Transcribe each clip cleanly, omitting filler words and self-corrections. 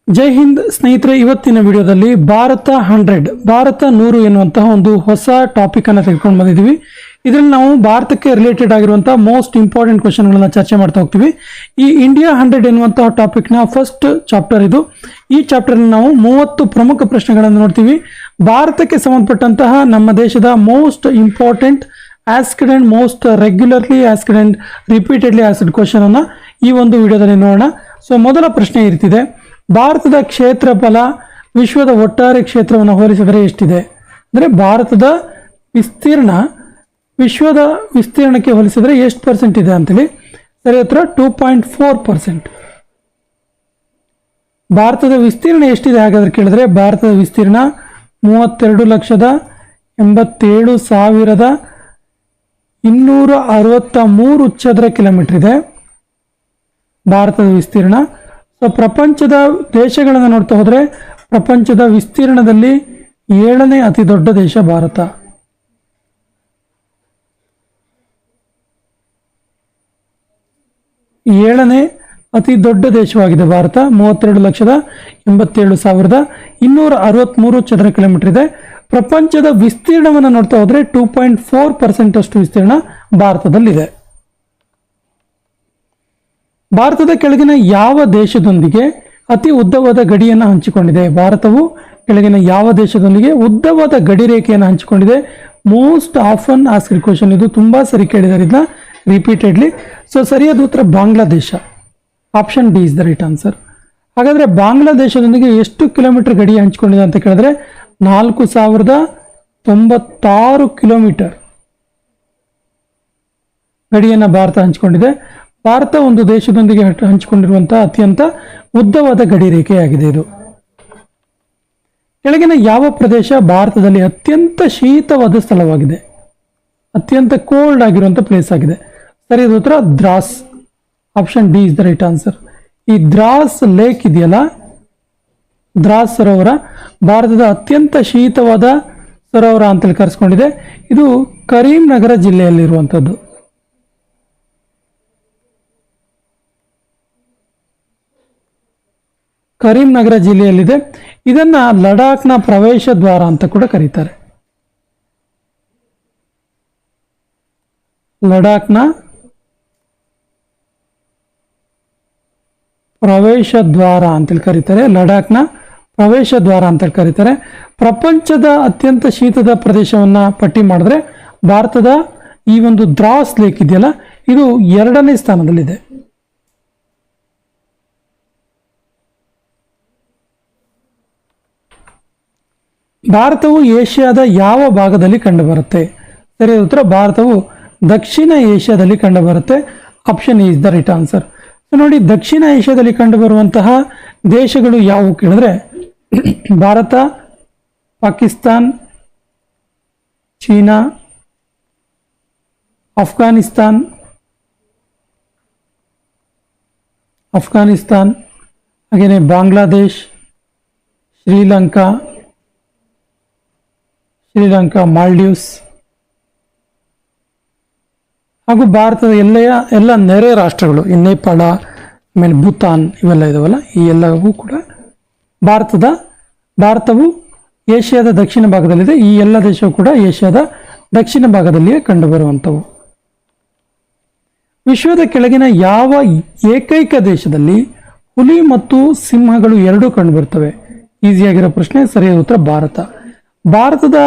ಜೈ ಹಿಂದ್ ಸ್ನೇಹಿತರೆ, ಇವತ್ತಿನ ವಿಡಿಯೋದಲ್ಲಿ ಭಾರತ 100 ಎನ್ನುವಂತಹ ಒಂದು ಹೊಸ ಟಾಪಿಕ್ ಅನ್ನು ತೆಗೆದುಕೊಂಡು ಬಂದಿದ್ದೀವಿ. ಇದರಲ್ಲಿ ನಾವು ಭಾರತಕ್ಕೆ ರಿಲೇಟೆಡ್ ಆಗಿರುವಂತಹ ಮೋಸ್ಟ್ ಇಂಪಾರ್ಟೆಂಟ್ ಕ್ವಶನ್ಗಳನ್ನ ಚರ್ಚೆ ಮಾಡ್ತಾ ಹೋಗ್ತೀವಿ. ಈ ಇಂಡಿಯಾ 100 ಎನ್ನುವಂತಹ ಟಾಪಿಕ್ ನ ಫಸ್ಟ್ ಚಾಪ್ಟರ್ ಇದು. ಈ ಚಾಪ್ಟರ್ ನಾವು 30 ಪ್ರಮುಖ ಪ್ರಶ್ನೆಗಳನ್ನು ನೋಡ್ತೀವಿ. ಭಾರತಕ್ಕೆ ಸಂಬಂಧಪಟ್ಟಂತಹ ನಮ್ಮ ದೇಶದ most important asked and most regularly asked and repeatedly asked question ಅನ್ನ ಈ ಒಂದು ವಿಡಿಯೋದಲ್ಲಿ ನೋಡೋಣ. ಸೊ ಮೊದಲ ಪ್ರಶ್ನೆ ಇರ್ತಿದೆ, ಭಾರತದ ಕ್ಷೇತ್ರಫಲ ವಿಶ್ವದ ಒಟ್ಟಾರೆ ಕ್ಷೇತ್ರವನ್ನು ಹೋಲಿಸಿದರೆ ಎಷ್ಟಿದೆ? ಅಂದರೆ ಭಾರತದ ವಿಸ್ತೀರ್ಣ ವಿಶ್ವದ ವಿಸ್ತೀರ್ಣಕ್ಕೆ ಹೋಲಿಸಿದರೆ ಎಷ್ಟು ಪರ್ಸೆಂಟ್ ಇದೆ ಅಂತೇಳಿ. ಸರಿ ಉತ್ತರ 2.4%. ಭಾರತದ ವಿಸ್ತೀರ್ಣ ಎಷ್ಟಿದೆ ಹಾಗಾದ್ರೆ ಕೇಳಿದ್ರೆ, ಭಾರತದ ವಿಸ್ತೀರ್ಣ 32,87,263 ಚದರ ಕಿಲೋಮೀಟರ್ ಇದೆ ಭಾರತದ ವಿಸ್ತೀರ್ಣ. ಸೊ ಪ್ರಪಂಚದ ದೇಶಗಳನ್ನು ನೋಡ್ತಾ ಹೋದ್ರೆ ಪ್ರಪಂಚದ ವಿಸ್ತೀರ್ಣದಲ್ಲಿ 7ನೇ ಅತಿ ದೊಡ್ಡ ದೇಶ ಭಾರತ. ಏಳನೇ ಅತಿ ದೊಡ್ಡ ದೇಶವಾಗಿದೆ ಭಾರತ. 32,87,263 ಚದರ ಕಿಲೋಮೀಟರ್ ಇದೆ. ಪ್ರಪಂಚದ ವಿಸ್ತೀರ್ಣವನ್ನು ನೋಡ್ತಾ ಹೋದ್ರೆ 2.4% ಅಷ್ಟು ವಿಸ್ತೀರ್ಣ ಭಾರತದಲ್ಲಿದೆ. ಭಾರತದ ಕೆಳಗಿನ ಯಾವ ದೇಶದೊಂದಿಗೆ ಅತಿ ಉದ್ದವಾದ ಗಡಿಯನ್ನು ಹಂಚಿಕೊಂಡಿದೆ? ಭಾರತವು ಕೆಳಗಿನ ಯಾವ ದೇಶದೊಂದಿಗೆ ಉದ್ದವಾದ ಗಡಿ ರೇಖೆಯನ್ನು ಹಂಚಿಕೊಂಡಿದೆ? ಮೋಸ್ಟ್ ಆಫನ್ ಆಸ್ಕ್ಡ್ ಕ್ವಶನ್ ಇದು. ತುಂಬಾ ಸರಿ ಕೇಳಿದ್ದಾರೆ ಇದನ್ನ ರಿಪೀಟೆಡ್ಲಿ. ಸೊ ಸರಿಯಾದ ಉತ್ತರ Bangladesh. Option D is the right answer. ಹಾಗಾದ್ರೆ ಬಾಂಗ್ಲಾದೇಶದೊಂದಿಗೆ ಎಷ್ಟು ಕಿಲೋಮೀಟರ್ ಗಡಿ ಹಂಚಿಕೊಂಡಿದೆ ಅಂತ ಕೇಳಿದ್ರೆ 4,096 ಕಿಲೋಮೀಟರ್ ಗಡಿಯನ್ನು ಭಾರತ ಹಂಚಿಕೊಂಡಿದೆ. ಭಾರತ ಒಂದು ದೇಶದೊಂದಿಗೆ ಹಂಚಿಕೊಂಡಿರುವಂತಹ ಅತ್ಯಂತ ಉದ್ದವಾದ ಗಡಿ ರೇಖೆಯಾಗಿದೆ ಇದು. ಕೆಳಗಿನ ಯಾವ ಪ್ರದೇಶ ಭಾರತದಲ್ಲಿ ಅತ್ಯಂತ ಶೀತವಾದ ಸ್ಥಳವಾಗಿದೆ? ಅತ್ಯಂತ ಕೋಲ್ಡ್ ಆಗಿರುವಂತ ಪ್ಲೇಸ್ ಆಗಿದೆ. ಸರಿಯಾದ ಉತ್ತರ Dras. Option D is the right answer. ಈ ದ್ರಾಸ್ ಲೇಕ್ ಇದೆಯಲ್ಲ, ದ್ರಾಸ್ ಸರೋವರ ಭಾರತದ ಅತ್ಯಂತ ಶೀತವಾದ ಸರೋವರ ಅಂತೇಳಿ ಕರೆಸ್ಕೊಂಡಿದೆ. ಇದು ಕರೀಂನಗರ ಜಿಲ್ಲೆಯಲ್ಲಿರುವಂಥದ್ದು. ಕರೀಂನಗರ ಜಿಲ್ಲೆಯಲ್ಲಿದೆ. ಇದನ್ನ ಲಡಾಖ್ನ ಪ್ರವೇಶ ದ್ವಾರ ಅಂತ ಕೂಡ ಕರೀತಾರೆ. ಲಡಾಖ್ನ ಪ್ರವೇಶ ದ್ವಾರ ಅಂತೇಳಿ ಕರೀತಾರೆ. ಲಡಾಖ್ನ ಪ್ರವೇಶ ದ್ವಾರ ಅಂತೇಳಿ ಕರೀತಾರೆ. ಪ್ರಪಂಚದ ಅತ್ಯಂತ ಶೀತದ ಪ್ರದೇಶವನ್ನ ಪಟ್ಟಿ ಮಾಡಿದ್ರೆ ಭಾರತದ ಈ ಒಂದು ದ್ರಾಸ್ ಲೇಕ್ ಇದೆಯಲ್ಲ, ಇದು 2ನೇ ಸ್ಥಾನದಲ್ಲಿದೆ. ಭಾರತವು ಏಷ್ಯಾದ ಯಾವ ಭಾಗದಲ್ಲಿ ಕಂಡುಬರುತ್ತೆ? ಸರಿಯಾದ ಉತ್ತರ ಭಾರತವು ದಕ್ಷಿಣ ಏಷ್ಯಾದಲ್ಲಿ ಕಂಡುಬರುತ್ತೆ. Option is the right answer. So ನೋಡಿ, ದಕ್ಷಿಣ ಏಷ್ಯಾದಲ್ಲಿ ಕಂಡುಬರುವಂತಹ ದೇಶಗಳು ಯಾವುವು ಕೇಳಿದ್ರೆ ಭಾರತ, ಪಾಕಿಸ್ತಾನ್, ಚೀನಾ, ಅಫ್ಘಾನಿಸ್ತಾನ್, ಹಾಗೇನೆ ಬಾಂಗ್ಲಾದೇಶ್, ಶ್ರೀಲಂಕಾ, ಮಾಲ್ಡೀವ್ಸ್ ಹಾಗೂ ಭಾರತದ ಎಲ್ಲ ನೆರೆ ರಾಷ್ಟ್ರಗಳು, ಈ ನೇಪಾಳ, ಆಮೇಲೆ ಭೂತಾನ್ ಇವೆಲ್ಲ ಇದಾವಲ್ಲ, ಈ ಎಲ್ಲವೂ ಕೂಡ ಭಾರತವು ಏಷ್ಯಾದ ದಕ್ಷಿಣ ಭಾಗದಲ್ಲಿದೆ. ಈ ಎಲ್ಲ ದೇಶವು ಕೂಡ ಏಷ್ಯಾದ ದಕ್ಷಿಣ ಭಾಗದಲ್ಲಿಯೇ ಕಂಡುಬರುವಂಥವು. ವಿಶ್ವದ ಕೆಳಗಿನ ಯಾವ ಏಕೈಕ ದೇಶದಲ್ಲಿ ಹುಲಿ ಮತ್ತು ಸಿಂಹಗಳು ಎರಡೂ ಕಂಡುಬರ್ತವೆ? ಈಸಿಯಾಗಿರೋ ಪ್ರಶ್ನೆ. ಸರಿಯಾದ ಉತ್ತರ ಭಾರತ. ಭಾರತದ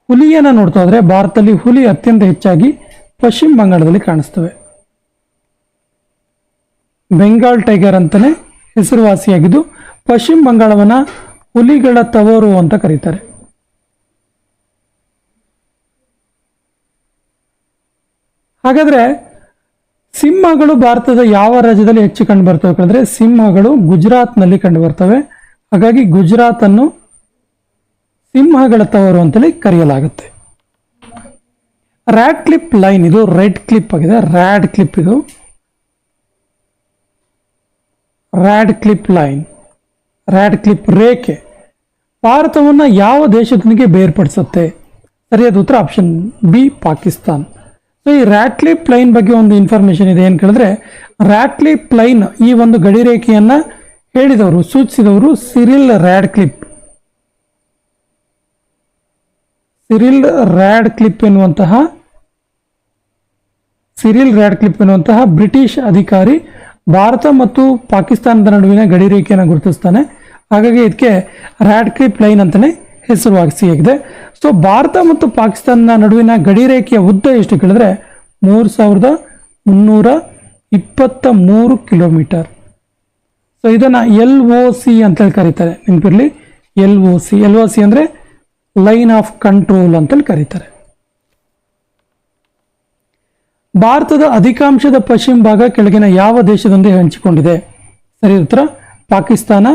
ಹುಲಿಯನ್ನ ನೋಡ್ತಾ ಹೋದ್ರೆ ಭಾರತದಲ್ಲಿ ಹುಲಿ ಅತ್ಯಂತ ಹೆಚ್ಚಾಗಿ ಪಶ್ಚಿಮ ಬಂಗಾಳದಲ್ಲಿ ಕಾಣಿಸ್ತವೆ. ಬೆಂಗಾಲ್ ಟೈಗರ್ ಅಂತಾನೆ ಹೆಸರುವಾಸಿಯಾಗಿದ್ದು ಪಶ್ಚಿಮ ಬಂಗಾಳವನ್ನ ಹುಲಿಗಳ ತವರು ಅಂತ ಕರೀತಾರೆ. ಹಾಗಾದ್ರೆ ಸಿಂಹಗಳು ಭಾರತದ ಯಾವ ರಾಜ್ಯದಲ್ಲಿ ಹೆಚ್ಚು ಕಂಡು ಬರ್ತವೆ ಅಂದ್ರೆ ಸಿಂಹಗಳು ಗುಜರಾತ್ನಲ್ಲಿ ಕಂಡು ಬರ್ತವೆ. ಹಾಗಾಗಿ ಗುಜರಾತ್ ಅನ್ನು ಸಿಂಹಗಳ ತವರು ಅಂತೇಳಿ ಕರೆಯಲಾಗುತ್ತೆ. ರ್ಯಾಡ್ ಕ್ಲಿಪ್ ಲೈನ್, ಇದು ರೆಡ್ ಕ್ಲಿಪ್ ಆಗಿದೆ. ರ್ಯಾಡ್ ಕ್ಲಿಪ್ ಇದು rad clip line, rad clip ರೇಖೆ ಭಾರತವನ್ನ ಯಾವ ದೇಶದೊಂದಿಗೆ ಬೇರ್ಪಡಿಸುತ್ತೆ? ಸರಿಯಾದ ಉತ್ತರ ಆಪ್ಷನ್ ಬಿ, ಪಾಕಿಸ್ತಾನ್. ಸೊ ಈ ರ್ಯಾಡ್ ಕ್ಲಿಪ್ ಲೈನ್ ಬಗ್ಗೆ ಒಂದು ಇನ್ಫಾರ್ಮೇಶನ್ ಇದೆ. ಏನು ಕೇಳಿದ್ರೆ ರ್ಯಾಡ್ ಕ್ಲಿಪ್ ಲೈನ್ ಈ ಒಂದು ಗಡಿ ರೇಖೆಯನ್ನ ಹೇಳಿದವರು ಸೂಚಿಸಿದವರು ಸಿರಿಲ್ ರ್ಯಾಡ್ಕ್ಲಿಫ್. ಸಿರಿಲ್ ರ್ಯಾಡ್ಕ್ಲಿಫ್ ಎನ್ನುವಂತಹ ಬ್ರಿಟಿಷ್ ಅಧಿಕಾರಿ ಭಾರತ ಮತ್ತು ಪಾಕಿಸ್ತಾನದ ನಡುವಿನ ಗಡಿ ರೇಖೆಯನ್ನು ಗುರುತಿಸ್ತಾನೆ. ಹಾಗಾಗಿ ಇದಕ್ಕೆ ರ್ಯಾಡ್ಕ್ಲಿಫ್ ಲೈನ್ ಅಂತಾನೆ ಹೆಸರುವಾಸಿಯಾಗಿದೆ. ಸೊ ಭಾರತ ಮತ್ತು ಪಾಕಿಸ್ತಾನದ ನಡುವಿನ ಗಡಿ ರೇಖೆಯ ಉದ್ದ ಎಷ್ಟು ಕೇಳಿದ್ರೆ 3323 ಕಿಲೋಮೀಟರ್. ಸೊ ಇದನ್ನ LOC ಅಂತೇಳಿ ಕರೀತಾರೆ. ನೆನಪಿರ್ಲಿ, LOC ಅಂದ್ರೆ ಲೈನ್ ಆಫ್ ಕಂಟ್ರೋಲ್ ಅಂತೇಳಿ ಕರೀತಾರೆ. ಭಾರತದ ಅಧಿಕಾಂಶದ ಪಶ್ಚಿಮ ಭಾಗ ಕೆಳಗಿನ ಯಾವ ದೇಶದೊಂದಿಗೆ ಹಂಚಿಕೊಂಡಿದೆ? ಸರಿ ಉತ್ತರ Pakistan.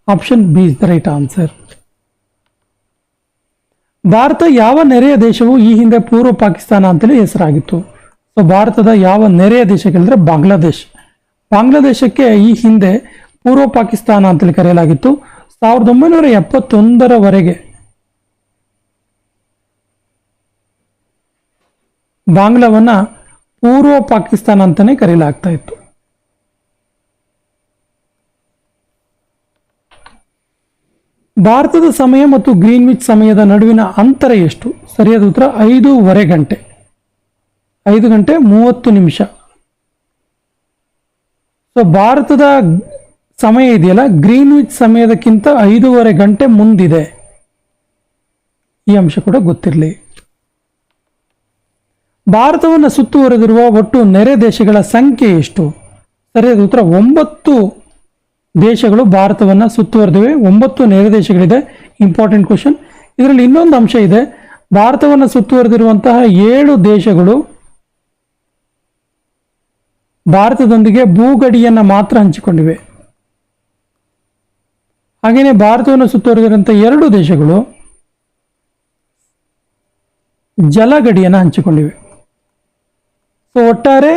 Option B is the right answer. Bharat ಯಾವ ನೆರೆಯ ದೇಶವು ಈ ಹಿಂದೆ ಪೂರ್ವ ಪಾಕಿಸ್ತಾನ ಅಂತೇಳಿ ಹೆಸರಾಗಿತ್ತು? ಸೊ ಭಾರತದ ಯಾವ ನೆರೆಯ ದೇಶ ಕೇಳಿದ್ರೆ ಬಾಂಗ್ಲಾದೇಶ್. ಬಾಂಗ್ಲಾದೇಶಕ್ಕೆ ಈ ಹಿಂದೆ ಪೂರ್ವ ಪಾಕಿಸ್ತಾನ ಅಂತೇಳಿ ಕರೆಯಲಾಗಿತ್ತು. 1971ರವರೆಗೆ ಬಾಂಗ್ಲಾವನ್ನ ಪೂರ್ವ ಪಾಕಿಸ್ತಾನ ಅಂತಾನೆ ಕರೆಯಲಾಗ್ತಾ ಇತ್ತು. ಭಾರತದ ಸಮಯ ಮತ್ತು ಗ್ರೀನ್ವಿಚ್ ಸಮಯದ ನಡುವಿನ ಅಂತರ ಎಷ್ಟು? ಸರಿಯಾದ ಉತ್ತರ 5.5 ಗಂಟೆ. 5 ಗಂಟೆ 30 ನಿಮಿಷ. ಸೊ ಭಾರತದ ಸಮಯ ಇದೆಯಲ್ಲ, ಗ್ರೀನ್ವಿಚ್ ಸಮಯದಕ್ಕಿಂತ 5.5 ಗಂಟೆ ಮುಂದಿದೆ. ಈ ಅಂಶ ಕೂಡ ಗೊತ್ತಿರಲಿ. ಭಾರತವನ್ನು ಸುತ್ತುವರೆದಿರುವ ಒಟ್ಟು ನೆರೆ ದೇಶಗಳ ಸಂಖ್ಯೆ ಎಷ್ಟು? ಸರಿಯಾದ ಉತ್ತರ 9 ದೇಶಗಳು ಭಾರತವನ್ನು ಸುತ್ತುವರೆದಿವೆ. 9 ನೆರೆ ದೇಶಗಳಿದೆ. Important question. ಇದರಲ್ಲಿ ಇನ್ನೊಂದು ಅಂಶ ಇದೆ. ಭಾರತವನ್ನು ಸುತ್ತುವರೆದಿರುವಂತಹ 7 ದೇಶಗಳು ಭಾರತದೊಂದಿಗೆ ಭೂಗಡಿಯನ್ನ ಮಾತ್ರ ಹಂಚಿಕೊಂಡಿವೆ. ಹಾಗೆಯೇ ಭಾರತವನ್ನು ಸುತ್ತುವರೆದಿರುವಂತಹ 2 ದೇಶಗಳು ಜಲಗಡಿಯನ್ನು ಹಂಚಿಕೊಂಡಿವೆ. ಸೊ ಒಟ್ಟಾರೆ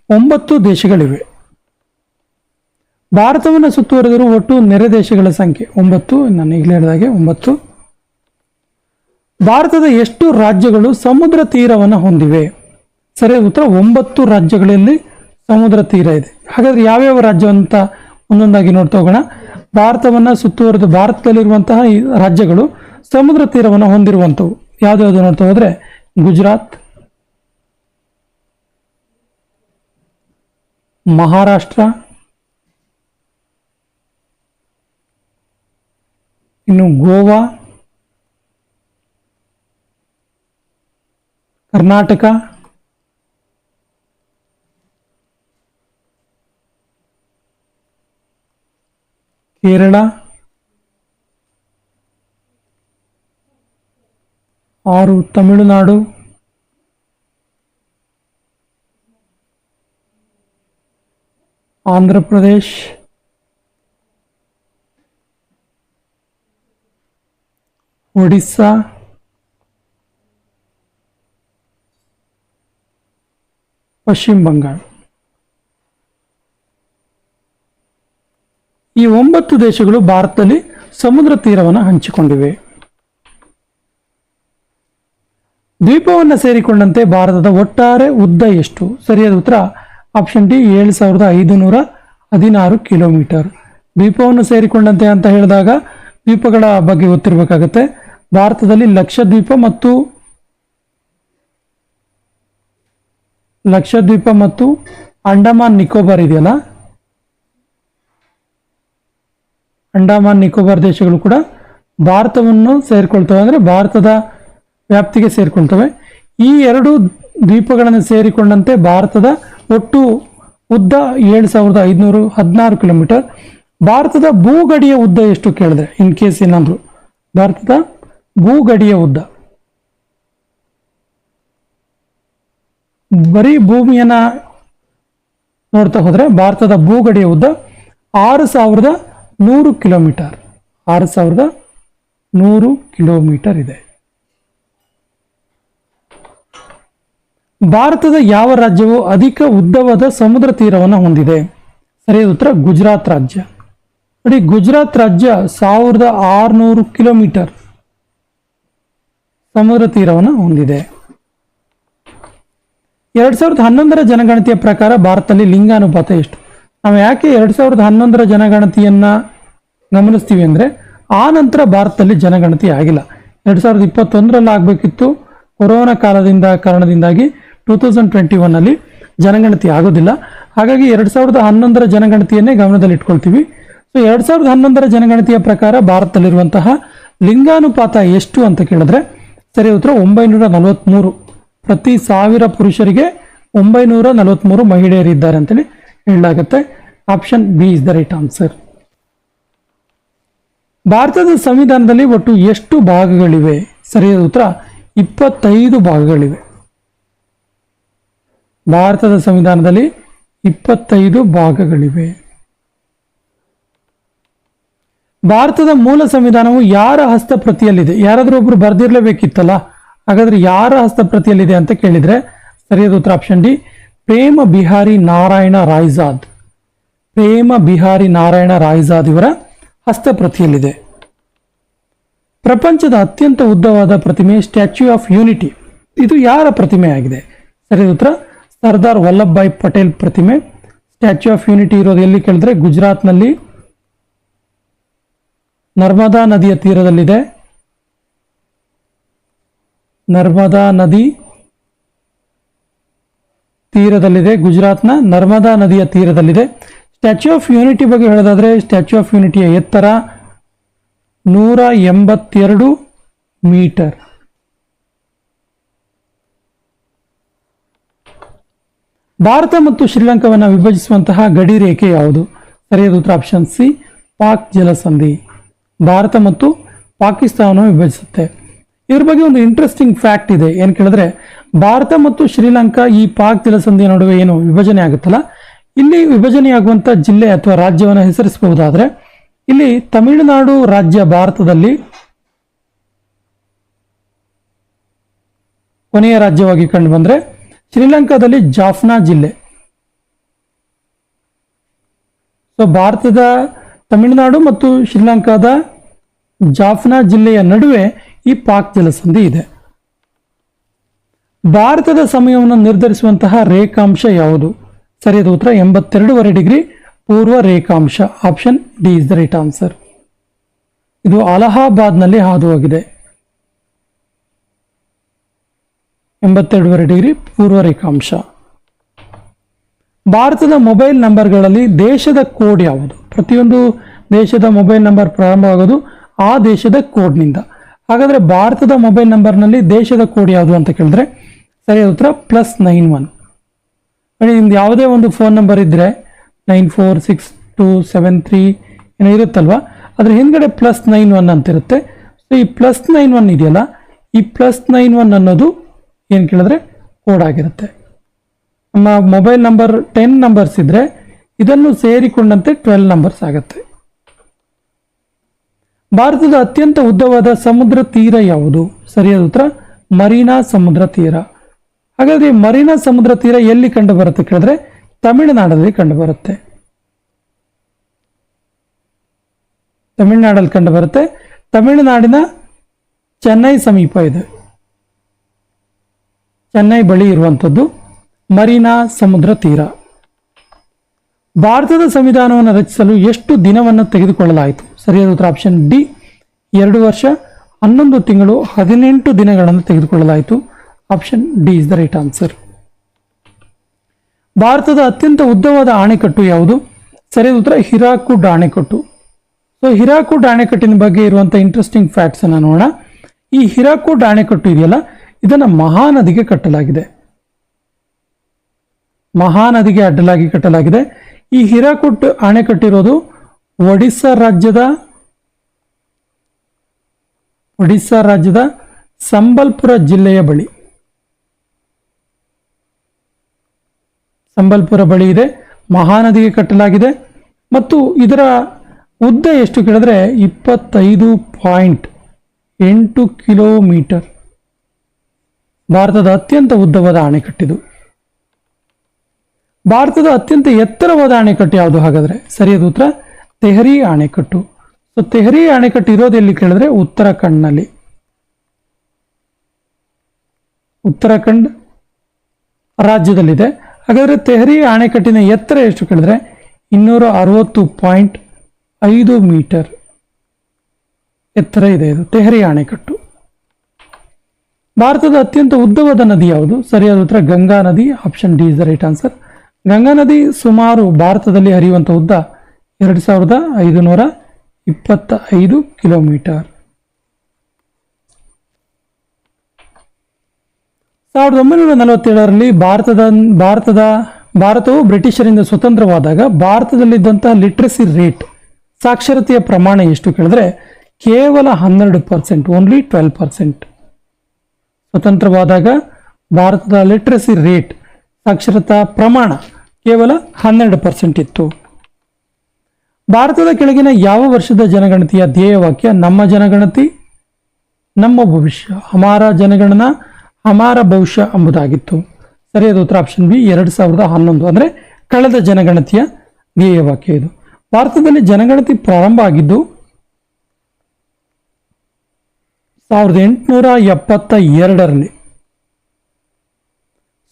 9 ದೇಶಗಳಿವೆ. ಭಾರತವನ್ನು ಸುತ್ತುವರೆದಿರುವ ಒಟ್ಟು ನೆರೆ ದೇಶಗಳ ಸಂಖ್ಯೆ 9. ನಾನು ಈಗಲೇ ಹೇಳಿದಾಗೆ 9. ಭಾರತದ ಎಷ್ಟು ರಾಜ್ಯಗಳು ಸಮುದ್ರ ತೀರವನ್ನು ಹೊಂದಿವೆ? ಸರಿಯಾದ ಉತ್ತರ 9 ರಾಜ್ಯಗಳಲ್ಲಿ ಸಮುದ್ರ ತೀರ ಇದೆ. ಹಾಗಾದ್ರೆ ಯಾವ್ಯಾವ ರಾಜ್ಯ ಅಂತ ಒಂದೊಂದಾಗಿ ನೋಡ್ತಾ ಹೋಗೋಣ. ಭಾರತವನ್ನು ಸುತ್ತುವರೆದು ಭಾರತದಲ್ಲಿರುವಂತಹ ಈ ರಾಜ್ಯಗಳು ಸಮುದ್ರ ತೀರವನ್ನು ಹೊಂದಿರುವಂಥವು ಯಾವ್ದಾವ್ದು ನೋಡ್ತಾ ಹೋದ್ರೆ ಗುಜರಾತ್, ಮಹಾರಾಷ್ಟ್ರ, ಇನ್ನು ಗೋವಾ, ಕರ್ನಾಟಕ, ಕೇರಳ, 6 ತಮಿಳುನಾಡು, ಆಂಧ್ರ ಪ್ರದೇಶ್, ಒಡಿಸ್ಸಾ, ಪಶ್ಚಿಮ ಬಂಗಾಳ. ಈ 9 ದೇಶಗಳು ಭಾರತದಲ್ಲಿ ಸಮುದ್ರ ತೀರವನ್ನು ಹಂಚಿಕೊಂಡಿವೆ. ದ್ವೀಪವನ್ನು ಸೇರಿಕೊಂಡಂತೆ ಭಾರತದ ಒಟ್ಟಾರೆ ಉದ್ದ ಎಷ್ಟು? ಸರಿಯಾದ ಉತ್ತರ ಆಪ್ಷನ್ ಡಿ 7516 ಕಿಲೋಮೀಟರ್. ದ್ವೀಪವನ್ನು ಸೇರಿಕೊಂಡಂತೆ ಅಂತ ಹೇಳಿದಾಗ ದ್ವೀಪಗಳ ಬಗ್ಗೆ ಗೊತ್ತಿರಬೇಕಾಗತ್ತೆ. ಭಾರತದಲ್ಲಿ ಲಕ್ಷದ್ವೀಪ ಮತ್ತು ಅಂಡಮಾನ್ ನಿಕೋಬಾರ್ ಇದೆಯಲ್ಲ, ಅಂಡಮಾನ್ ನಿಕೋಬಾರ್ ದೇಶಗಳು ಕೂಡ ಭಾರತವನ್ನು ಸೇರಿಕೊಳ್ತವೆ, ಅಂದರೆ ಭಾರತದ ವ್ಯಾಪ್ತಿಗೆ ಸೇರಿಕೊಳ್ತವೆ. ಈ 2 ದ್ವೀಪಗಳನ್ನು ಸೇರಿಕೊಂಡಂತೆ ಭಾರತದ ಒಟ್ಟು ಉದ್ದ 7516 ಕಿಲೋಮೀಟರ್. ಭಾರತದ ಭೂಗಡಿಯ ಉದ್ದ ಎಷ್ಟು ಕೇಳಿದ್ರೆ, ಇನ್ ಕೇಸ್ ಏನಾದ್ರು ಭಾರತದ ಭೂಗಡಿಯ ಉದ್ದ, ಬರೀ ಭೂಮಿಯನ್ನ ನೋಡ್ತಾ ಹೋದ್ರೆ ಭಾರತದ ಭೂಗಡಿಯ ಉದ್ದ 6100 ಕಿಲೋಮೀಟರ್. 6100 ಕಿಲೋಮೀಟರ್ ಇದೆ. ಭಾರತದ ಯಾವ ರಾಜ್ಯವು ಅಧಿಕ ಉದ್ದವಾದ ಸಮುದ್ರ ತೀರವನ್ನು ಹೊಂದಿದೆ? ಸರಿಯಾದ ಉತ್ತರ ಗುಜರಾತ್ ರಾಜ್ಯ. ನೋಡಿ, ಗುಜರಾತ್ ರಾಜ್ಯ 1600 ಕಿಲೋಮೀಟರ್ ಸಮುದ್ರ ತೀರವನ್ನು ಹೊಂದಿದೆ. 2011ರ ಜನಗಣತಿಯ ಪ್ರಕಾರ ಭಾರತದಲ್ಲಿ ಲಿಂಗಾನುಪಾತ ಎಷ್ಟು? ನಾವು ಯಾಕೆ 2011ರ ಜನಗಣತಿಯನ್ನ ಗಮನಿಸ್ತೀವಿ ಅಂದರೆ ಆ ನಂತರ ಭಾರತದಲ್ಲಿ ಜನಗಣತಿ ಆಗಿಲ್ಲ. 2021ರಲ್ಲಿ ಆಗಬೇಕಿತ್ತು. ಕೊರೋನಾ ಕಾರಣದಿಂದಾಗಿ 2021ನಲ್ಲಿ ಜನಗಣತಿ ಆಗೋದಿಲ್ಲ. ಹಾಗಾಗಿ 2011ರ ಜನಗಣತಿಯನ್ನೇ ಗಮನದಲ್ಲಿ ಇಟ್ಕೊಳ್ತೀವಿ. ಸೊ 2011ರ ಜನಗಣತಿಯ ಪ್ರಕಾರ ಭಾರತದಲ್ಲಿರುವಂತಹ ಲಿಂಗಾನುಪಾತ ಎಷ್ಟು ಅಂತ ಕೇಳಿದ್ರೆ ಸರಿ ಉತ್ತರ 943. ಪ್ರತಿ 1000 ಪುರುಷರಿಗೆ 943 ಮಹಿಳೆಯರಿದ್ದಾರೆ ಅಂತೇಳಿ ಹೇಳಲಾಗುತ್ತೆ. Option B is the right answer. ಭಾರತದ ಸಂವಿಧಾನದಲ್ಲಿ ಒಟ್ಟು ಎಷ್ಟು ಭಾಗಗಳಿವೆ? ಸರಿಯಾದ ಉತ್ತರ 25 ಭಾಗಗಳಿವೆ. ಭಾರತದ ಸಂವಿಧಾನದಲ್ಲಿ 25 ಭಾಗಗಳಿವೆ. ಭಾರತದ ಮೂಲ ಸಂವಿಧಾನವು ಯಾರ ಹಸ್ತಪ್ರತಿಯಲ್ಲಿದೆ? ಯಾರಾದ್ರೂ ಒಬ್ರು ಬರ್ದಿರ್ಲೇಬೇಕಿತ್ತಲ್ಲ, ಹಾಗಾದ್ರೆ ಯಾರ ಹಸ್ತಪ್ರತಿಯಲ್ಲಿದೆ ಅಂತ ಕೇಳಿದ್ರೆ ಸರಿಯಾದ ಉತ್ತರ ಆಪ್ಷನ್ ಡಿ, ಪ್ರೇಮ ಬಿಹಾರಿ ನಾರಾಯಣ ರಾಯ್ಜಾದ್. ಪ್ರೇಮ ಬಿಹಾರಿ ನಾರಾಯಣ ರಾಯ್ಜಾದ್ ಇವರ ಹಸ್ತಪ್ರತಿಯಲ್ಲಿದೆ. ಪ್ರಪಂಚದ ಅತ್ಯಂತ ಉದ್ದವಾದ ಪ್ರತಿಮೆ ಸ್ಟ್ಯಾಚ್ಯೂ ಆಫ್ ಯೂನಿಟಿ, ಇದು ಯಾರ ಪ್ರತಿಮೆ ಆಗಿದೆ? ಸರಿಯಾದ ಉತ್ತರ ಸರ್ದಾರ್ ವಲ್ಲಭಭಾಯ್ ಪಟೇಲ್ ಪ್ರತಿಮೆ. ಸ್ಟ್ಯಾಚ್ಯೂ ಆಫ್ ಯೂನಿಟಿ ಇರೋದು ಎಲ್ಲಿ ಕೇಳಿದ್ರೆ ಗುಜರಾತ್ನಲ್ಲಿ ನರ್ಮದಾ ನದಿಯ ತೀರದಲ್ಲಿದೆ. ನರ್ಮದಾ ನದಿ ತೀರದಲ್ಲಿದೆ, ಗುಜರಾತ್ನ ನರ್ಮದಾ ನದಿಯ ತೀರದಲ್ಲಿದೆ. ಸ್ಟ್ಯಾಚ್ಯೂ ಆಫ್ ಯೂನಿಟಿ ಬಗ್ಗೆ ಹೇಳೋದಾದ್ರೆ ಸ್ಟ್ಯಾಚ್ಯೂ ಆಫ್ ಯೂನಿಟಿಯ ಎತ್ತರ 182 ಮೀಟರ್. ಭಾರತ ಮತ್ತು ಶ್ರೀಲಂಕಾವನ್ನು ವಿಭಜಿಸುವಂತಹ ಗಡಿ ರೇಖೆ ಯಾವುದು? ಸರಿಯಾದ ಉತ್ತರ ಆಪ್ಷನ್ ಸಿ, ಪಾಕ್ ಜಲಸಂಧಿ. ಭಾರತ ಮತ್ತು ಪಾಕಿಸ್ತಾನವನ್ನು ವಿಭಜಿಸುತ್ತೆ. ಇದ್ರ ಬಗ್ಗೆ ಒಂದು ಇಂಟ್ರೆಸ್ಟಿಂಗ್ ಫ್ಯಾಕ್ಟ್ ಇದೆ. ಏನು ಕೇಳಿದ್ರೆ ಭಾರತ ಮತ್ತು ಶ್ರೀಲಂಕಾ ಈ ಪಾಕ್ ಜಲಸಂಧಿಯ ನಡುವೆ ಏನು ವಿಭಜನೆ ಆಗುತ್ತಲ್ಲ, ಇಲ್ಲಿ ವಿಭಜನೆಯಾಗುವಂತ ಜಿಲ್ಲೆ ಅಥವಾ ರಾಜ್ಯವನ್ನು ಹೆಸರಿಸಬಹುದಾದ್ರೆ ಇಲ್ಲಿ ತಮಿಳುನಾಡು ರಾಜ್ಯ ಭಾರತದಲ್ಲಿ ಕೊನೆಯ ರಾಜ್ಯವಾಗಿ ಕಂಡು ಬಂದ್ರೆ ಶ್ರೀಲಂಕಾದಲ್ಲಿ ಜಾಫ್ನಾ ಜಿಲ್ಲೆ. ಸೊ ಭಾರತದ ತಮಿಳುನಾಡು ಮತ್ತು ಶ್ರೀಲಂಕಾದ ಜಾಫ್ನಾ ಜಿಲ್ಲೆಯ ನಡುವೆ ಈ ಪಾಕ್ ಜಲಸಂಧಿ ಇದೆ. ಭಾರತದ ಸಮಯವನ್ನು ನಿರ್ಧರಿಸುವಂತಹ ರೇಖಾಂಶ ಯಾವುದು? ಸರಿಯಾದ ಉತ್ತರ 82.5 ಡಿಗ್ರಿ ಪೂರ್ವ ರೇಖಾಂಶ. Option D is the right answer. ಇದು ಅಲಹಾಬಾದ್ನಲ್ಲಿ ಹಾದು ಹೋಗಿದೆ. 82.5 ಡಿಗ್ರಿ ಪೂರ್ವ ರೇಖಾಂಶ. ಭಾರತದ ಮೊಬೈಲ್ ನಂಬರ್ಗಳಲ್ಲಿ ದೇಶದ ಕೋಡ್ ಯಾವುದು? ಪ್ರತಿಯೊಂದು ದೇಶದ ಮೊಬೈಲ್ ನಂಬರ್ ಪ್ರಾರಂಭವಾಗೋದು ಆ ದೇಶದ ಕೋಡ್ನಿಂದ. ಹಾಗಾದ್ರೆ ಭಾರತದ ಮೊಬೈಲ್ ನಂಬರ್ನಲ್ಲಿ ದೇಶದ ಕೋಡ್ ಯಾವುದು ಅಂತ ಕೇಳಿದ್ರೆ ಸರಿಯಾದ ಉತ್ತರ +91. ನಿಮ್ದು ಯಾವುದೇ ಒಂದು ಫೋನ್ ನಂಬರ್ ಇದ್ರೆ 946273 ಏನೋ ಇರುತ್ತಲ್ವಾ, ಅದ್ರ ಹಿಂದ್ಗಡೆ +91 ಅಂತ ಇರುತ್ತೆ. ಸೊ ಈ +91 ಇದೆಯಲ್ಲ, ಈ +91 ಅನ್ನೋದು ಏನು ಕೇಳಿದ್ರೆ ಕೋಡ್ ಆಗಿರುತ್ತೆ. ನಮ್ಮ ಮೊಬೈಲ್ ನಂಬರ್ 10 ನಂಬರ್ಸ್ ಇದ್ರೆ ಇದನ್ನು ಸೇರಿಕೊಂಡಂತೆ 12 ನಂಬರ್ಸ್ ಆಗುತ್ತೆ. ಭಾರತದ ಅತ್ಯಂತ ಉದ್ದವಾದ ಸಮುದ್ರ ತೀರ ಯಾವುದು? ಸರಿಯಾದ ಉತ್ತರ ಮರೀನಾ ಸಮುದ್ರ ತೀರ. ಹಾಗಾದ್ರೆ ಮರೀನಾ ಸಮುದ್ರ ತೀರ ಎಲ್ಲಿ ಕಂಡು ಬರುತ್ತೆ ಕೇಳಿದ್ರೆ ತಮಿಳುನಾಡಲ್ಲಿ ಕಂಡು ಬರುತ್ತೆ. ತಮಿಳುನಾಡಲ್ಲಿ ಕಂಡು ಬರುತ್ತೆ. ತಮಿಳುನಾಡಿನ ಚೆನ್ನೈ ಸಮೀಪ ಇದೆ. ಚೆನ್ನೈ ಬಳಿ ಇರುವಂಥದ್ದು ಮರೀನಾ ಸಮುದ್ರ ತೀರ. ಭಾರತದ ಸಂವಿಧಾನವನ್ನು ರಚಿಸಲು ಎಷ್ಟು ದಿನವನ್ನು ತೆಗೆದುಕೊಳ್ಳಲಾಯಿತು? ಸರಿಯಾದ ಉತ್ತರ ಆಪ್ಷನ್ ಡಿ, 2 ವರ್ಷ 11 ತಿಂಗಳು 18 ದಿನಗಳನ್ನು ತೆಗೆದುಕೊಳ್ಳಲಾಯಿತು. Option D is the right answer. ಭಾರತದ ಅತ್ಯಂತ ಉದ್ದವಾದ ಅಣೆಕಟ್ಟು ಯಾವುದು? ಸರಿಯಾದ ಉತ್ತರ ಹಿರಾಕುಡ್ ಅಣೆಕಟ್ಟು. ಸೊ ಹಿರಾಕುಡ್ ಅಣೆಕಟ್ಟಿನ ಬಗ್ಗೆ ಇರುವಂತಹ ಇಂಟ್ರೆಸ್ಟಿಂಗ್ ಫ್ಯಾಕ್ಟ್ಸ್ ಅನ್ನು ನೋಡೋಣ. ಈ ಹಿರಾಕುಡ್ ಅಣೆಕಟ್ಟು ಇದೆಯಲ್ಲ, ಇದನ್ನ ಮಹಾನದಿಗೆ ಕಟ್ಟಲಾಗಿದೆ. ಮಹಾನದಿಗೆ ಅಡ್ಡಲಾಗಿ ಕಟ್ಟಲಾಗಿದೆ. ಈ ಹಿರಾಕುಡ್ ಅಣೆಕಟ್ಟಿರೋದು ಒಡಿಸ್ಸಾ ರಾಜ್ಯದ ಸಂಬಲ್ಪುರ ಜಿಲ್ಲೆಯ ಬಳಿ. ಸಂಬಲ್ಪುರ ಬಳಿ ಇದೆ. ಮಹಾನದಿಗೆ ಕಟ್ಟಲಾಗಿದೆ ಮತ್ತು ಇದರ ಉದ್ದ ಎಷ್ಟು ಕೇಳಿದ್ರೆ 25.8 ಕಿಲೋಮೀಟರ್. ಭಾರತದ ಅತ್ಯಂತ ಉದ್ದವಾದ ಅಣೆಕಟ್ಟಿದು. ಭಾರತದ ಅತ್ಯಂತ ಎತ್ತರವಾದ ಅಣೆಕಟ್ಟು ಯಾವುದು ಹಾಗಾದ್ರೆ? ಸರಿಯಾದ ಉತ್ತರ ತೆಹರಿ ಅಣೆಕಟ್ಟು. ಸೊ ತೆಹರಿ ಅಣೆಕಟ್ಟು ಇರೋದೆಲ್ಲಿ ಕೇಳಿದ್ರೆ ಉತ್ತರಾಖಂಡ್ನಲ್ಲಿ. ಉತ್ತರಾಖಂಡ್ ರಾಜ್ಯದಲ್ಲಿದೆ. ಹಾಗಾದ್ರೆ ತೆಹರಿ ಅಣೆಕಟ್ಟಿನ ಎತ್ತರ ಎಷ್ಟು ಕೇಳಿದ್ರೆ 260.5 ಮೀಟರ್ ಎತ್ತರ ಇದೆ. ಇದು ತೆಹರಿ ಅಣೆಕಟ್ಟು. ಭಾರತದ ಅತ್ಯಂತ ಉದ್ದವಾದ ನದಿ ಯಾವುದು? ಸರಿಯಾದ ಉತ್ತರ ಗಂಗಾ ನದಿ. Option D is the right answer. Ganga ನದಿ ಸುಮಾರು ಭಾರತದಲ್ಲಿ ಹರಿಯುವಂಥ ಉದ್ದ 2525 ಕಿಲೋಮೀಟರ್. 1947ರಲ್ಲಿ ಭಾರತವು ಬ್ರಿಟಿಷರಿಂದ ಸ್ವತಂತ್ರವಾದಾಗ ಭಾರತದಲ್ಲಿದ್ದಂತಹ ಲಿಟ್ರಸಿ ರೇಟ್, ಸಾಕ್ಷರತೆಯ ಪ್ರಮಾಣ ಎಷ್ಟು ಕೇಳಿದ್ರೆ ಕೇವಲ 12%, ಓನ್ಲಿ 12%. ಸ್ವತಂತ್ರವಾದಾಗ ಭಾರತದ ಲಿಟ್ರಸಿ ರೇಟ್, ಸಾಕ್ಷರತಾ ಪ್ರಮಾಣ ಕೇವಲ 12% ಇತ್ತು. ಭಾರತದ ಕೆಳಗಿನ ಯಾವ ವರ್ಷದ ಜನಗಣತಿಯ ಧ್ಯೇಯವಾಕ್ಯ ನಮ್ಮ ಜನಗಣತಿ ನಮ್ಮ ಭವಿಷ್ಯ, ಹಮಾರ ಜನಗಣನ ಹಮಾರ ಭವಿಷ್ಯ ಎಂಬುದಾಗಿತ್ತು? ಸರಿಯಾದ ಉತ್ತರ ಆಪ್ಷನ್ ಬಿ 2011, ಅಂದರೆ ಕಳೆದ ಜನಗಣತಿಯ ಧ್ಯೇಯವಾಕ್ಯ ಇದು. ಭಾರತದಲ್ಲಿ ಜನಗಣತಿ ಪ್ರಾರಂಭ ಆಗಿದ್ದು 1872ರಲ್ಲಿ.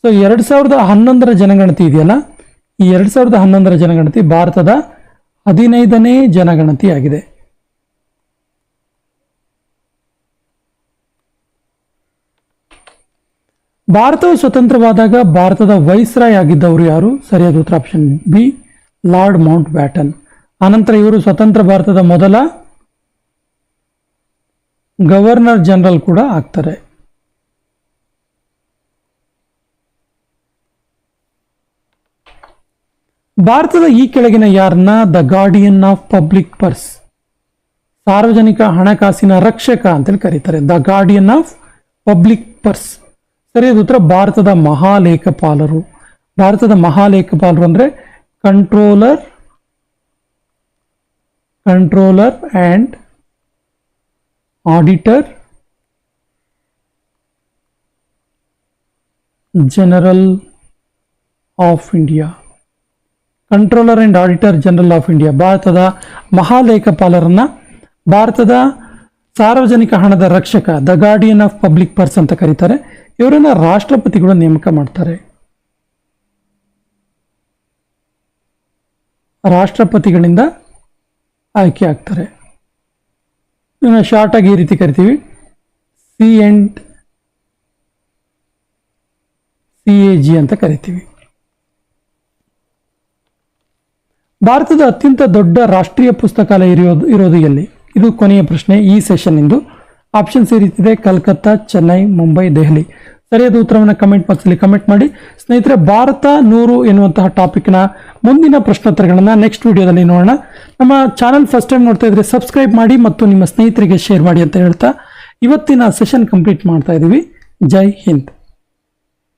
ಸೊ 2011ರ ಜನಗಣತಿ ಇದೆಯಲ್ಲ, ಈ 2011ರ ಜನಗಣತಿ ಭಾರತದ 15ನೇ ಜನಗಣತಿ ಆಗಿದೆ. ಭಾರತವು ಸ್ವತಂತ್ರವಾದಾಗ ಭಾರತದ ವೈಸ್ರಾಯ್ ಆಗಿದ್ದವರು ಯಾರು? ಸರಿಯಾದ ಉತ್ತರ option B lord Mount baton. ಆನಂತರ ಇವರು ಸ್ವತಂತ್ರ ಭಾರತದ ಮೊದಲ ಗವರ್ನರ್ ಜನರಲ್ ಕೂಡ ಆಗ್ತಾರೆ. ಭಾರತದ ಈ ಕೆಳಗಿನ ಯಾರನ್ನ the guardian of public purse, ಸಾರ್ವಜನಿಕ ಹಣಕಾಸಿನ ರಕ್ಷಕ ಅಂತೇಳಿ ಕರೀತಾರೆ? The guardian of public purse. ಸರಿಯಾದ ಉತ್ತರ ಭಾರತದ ಮಹಾಲೇಖಪಾಲರು. ಭಾರತದ ಮಹಾಲೇಖಪಾಲರು ಅಂದ್ರೆ controller and auditor general of India. Controller and auditor general of India ಭಾರತದ ಮಹಾಲೇಖಪಾಲರನ್ನ ಭಾರತದ ಸಾರ್ವಜನಿಕ ಹಣದ ರಕ್ಷಕ, the guardian of public purse ಅಂತ ಕರೀತಾರೆ. ಇವರನ್ನ ರಾಷ್ಟ್ರಪತಿಗಳು ನೇಮಕ ಮಾಡ್ತಾರೆ. ರಾಷ್ಟ್ರಪತಿಗಳಿಂದ ಆಯ್ಕೆ ಆಗ್ತಾರೆ. ಇದನ್ನ ಶಾರ್ಟ್ ಆಗಿ ಈ ರೀತಿ ಕರಿತೀವಿ, CAG ಅಂತ ಕರಿತೀವಿ. ಭಾರತದ ಅತ್ಯಂತ ದೊಡ್ಡ ರಾಷ್ಟ್ರೀಯ ಪುಸ್ತಕಾಲಯ ಇರೋದು ಎಲ್ಲಿ? ಇದು ಕೊನೆಯ ಪ್ರಶ್ನೆ ಈ ಸೆಷನ್ ಇಂದು. ಆಪ್ಷನ್ಸ್ ಈ ರೀತಿ ಇದೆ: ಕಲ್ಕತ್ತಾ, ಚೆನ್ನೈ, ಮುಂಬೈ, ದೆಹಲಿ. ಸರಿಯಾದ ಉತ್ತರವನ್ನು ಕಮೆಂಟ್ ಬಾಕ್ಸಲ್ಲಿ ಕಮೆಂಟ್ ಮಾಡಿ. ಸ್ನೇಹಿತರೆ, ಭಾರತ 100 ಎನ್ನುವಂತಹ ಟಾಪಿಕ್ನ ಮುಂದಿನ ಪ್ರಶ್ನೋತ್ತರಗಳನ್ನು ನೆಕ್ಸ್ಟ್ ವಿಡಿಯೋದಲ್ಲಿ ನೋಡೋಣ. ನಮ್ಮ ಚಾನಲ್ ಫಸ್ಟ್ ಟೈಮ್ ನೋಡ್ತಾ ಇದ್ರೆ ಸಬ್ಸ್ಕ್ರೈಬ್ ಮಾಡಿ ಮತ್ತು ನಿಮ್ಮ ಸ್ನೇಹಿತರಿಗೆ ಶೇರ್ ಮಾಡಿ ಅಂತ ಹೇಳ್ತಾ ಇವತ್ತಿನ ಸೆಷನ್ ಕಂಪ್ಲೀಟ್ ಮಾಡ್ತಾ ಇದ್ದೀವಿ. ಜೈ ಹಿಂದ್.